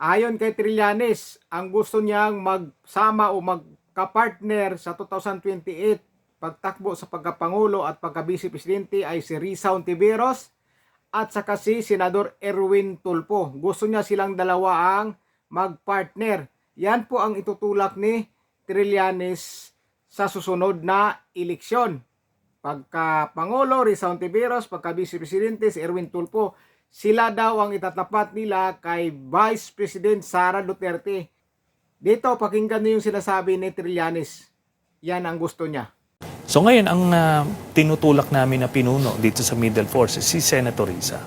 Ayon kay Trillanes, ang gusto niyang magsama o magka-partner sa 2028 pagtakbo sa pagkapangulo at pagka-vice presidente ay si Risa Hontiveros at saka si Senador Erwin Tulfo. Gusto niya silang dalawa ang mag-partner. Yan po ang itutulak ni Trillanes sa susunod na eleksyon. Pagka Pangulo, Risa Hontiveros, pagka Vice Presidente, si Erwin Tulfo, sila daw ang itatapat nila kay Vice President Sara Duterte. Dito, pakinggan niyo yung sinasabi ni Trillanes. Yan ang gusto niya. So ngayon, ang tinutulak namin na pinuno dito sa Middle Force si Senator Risa.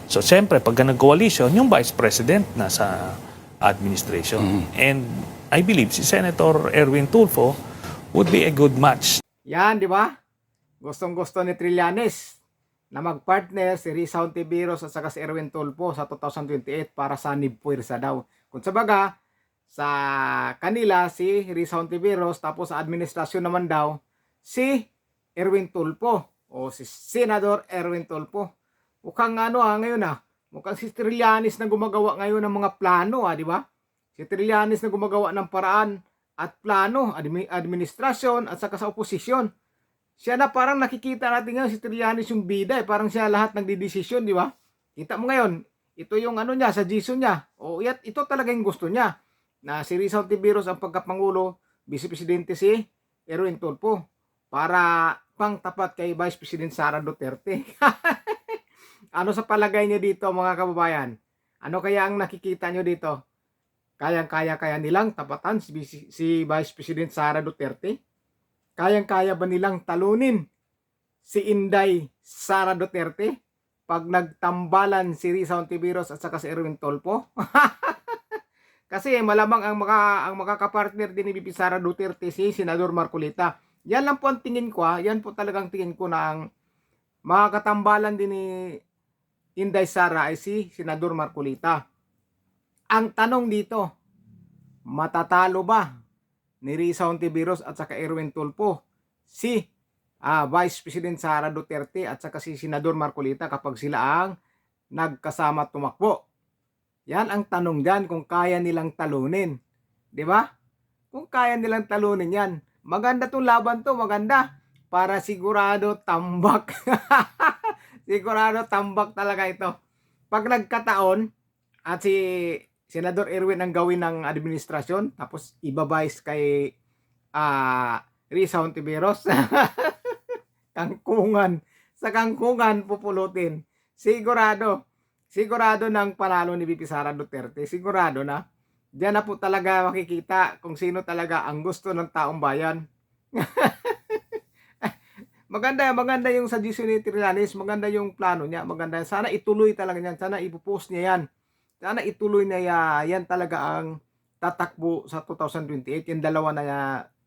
So siyempre, pag nag-coalition, yung Vice President nasa administration. And I believe si Senator Erwin Tulfo would be a good match. Yan, di ba? Gustong-gusto ni Trillanes na mag-partner si Risa Hontiveros at saka si Erwin Tulfo sa 2028 para sa Nibpuwersa daw. Kung sa baga, sa kanila si Risa Hontiveros, tapos sa administrasyon naman daw si Erwin Tulfo o si Senador Erwin Tulfo. Mukhang ngayon mukhang si Trillanes na gumagawa ngayon ng mga plano di ba? Si Trillanes na gumagawa ng paraan at plano, administrasyon at saka sa oposisyon. Siya na parang nakikita natin ngayon si Trillanes yung bida parang siya lahat nagdidesisyon, di ba? Kita mo ngayon, ito yung niya, sa suggestion niya. O ito talaga yung gusto niya. Na si Risa Hontiveros ang pagkapangulo, Vice Presidente si Erwin Tulfo para pangtapat kay Vice President Sara Duterte. Ano sa palagay niyo dito mga kababayan? Ano kaya ang nakikita niyo dito? Kaya nilang tapatan si Vice President Sara Duterte? Kayang-kaya ba nilang talunin si Inday Sara Duterte pag nagtambalan si Risa Hontiveros at saka si Erwin Tulfo? Kasi malamang ang makakapartner din ni VP Sara Duterte si Senador Marcolita. Yan lang po ang tingin ko Yan po talagang tingin ko na ang makakatambalan din ni Inday Sara ay si Senador Marcolita. Ang tanong dito, matatalo ba ni Risa Hontiveros at saka Erwin Tulfo si Vice President Sara Duterte at saka si Senador Marcolita kapag sila ang nagkasama tumakbo? Yan ang tanong dyan, kung kaya nilang talunin. Di ba? Kung kaya nilang talunin yan. Maganda tong laban to, maganda. Para sigurado tambak. Sigurado tambak talaga ito. Pag nagkataon at si Senador Erwin ang gawin ng administrasyon, tapos ibabayis kay Risa Hontiveros. Kangkungan. Sa kangkungan pupulutin. Sigurado ng panalo ni VP Sara Duterte. Sigurado na. Diyan na po talaga makikita kung sino talaga ang gusto ng taong bayan. Maganda yung suggestion ni Trillanes, maganda yung plano niya, maganda. Sana ituloy talaga niyan, sana ipopost niya yan. Sana ituloy niya yan talaga ang tatakbo sa 2028, yung dalawa na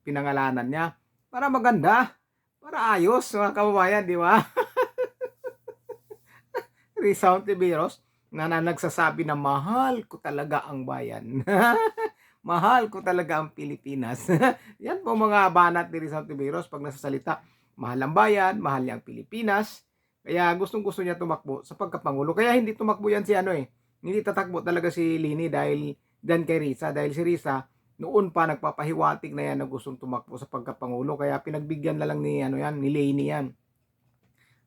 pinangalanan niya. Para maganda, para ayos mga kababayan, di ba? Risa Hontiveros na nagsasabi na mahal ko talaga ang bayan. Mahal ko talaga ang Pilipinas. Yan po mga banat ni Risa Hontiveros pag nasasalita. Mahal ang bayan, mahal niya ang Pilipinas. Kaya gustong-gusto niya tumakbo sa pagkapangulo. Kaya hindi tumakbo yan si hindi tatakbo talaga si Lini dahil dyan kay Risa. Dahil si Risa noon pa nagpapahiwatig na yan na gustong tumakbo sa pagkapangulo. Kaya pinagbigyan na lang ni ni Lini yan.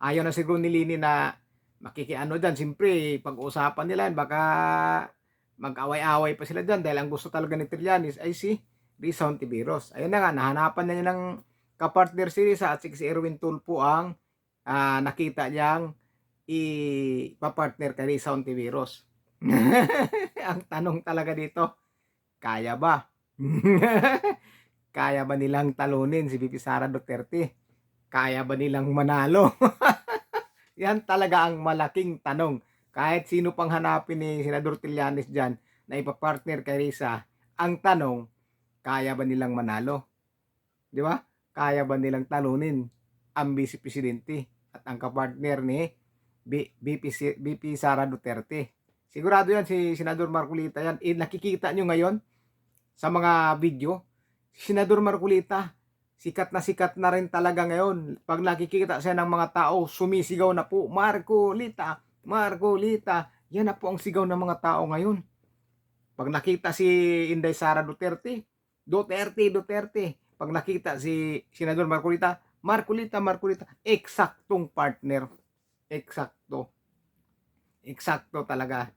Ayaw na siguro ni Lini na dyan. Siyempre, pag-uusapan nila yan, baka mag-away-away pa sila dyan dahil ang gusto talaga ni Trillanes ay si Risa Hontiveros. Ayun na nga, nahanapan na niya ng kapartner si Risa at si Erwin Tulfo ang nakita niyang ipapartner kay Risa Hontiveros. Ang tanong talaga dito, kaya ba? Kaya ba nilang talunin si VP Sara Duterte? Kaya ba nilang manalo? Yan talaga ang malaking tanong. Kahit sino pang hanapin ni Senador Trillanes dyan na ipapartner kay Risa, ang tanong, kaya ba nilang manalo? Di ba? Kaya ba nilang talunin ang Vice Presidente at ang kapartner ni VP Sara Duterte? Sigurado yan si Senador Marcolita yan. Nakikita nyo ngayon sa mga video, Senador Marcolita, sikat na rin talaga ngayon. Pag nakikita siya ng mga tao, sumisigaw na po, Marcolita, Marcolita. Yan na po ang sigaw ng mga tao ngayon. Pag nakita si Inday Sara Duterte, Duterte. Pag nakita si Senador Marcolita, eksaktong partner. Eksakto. Eksakto talaga.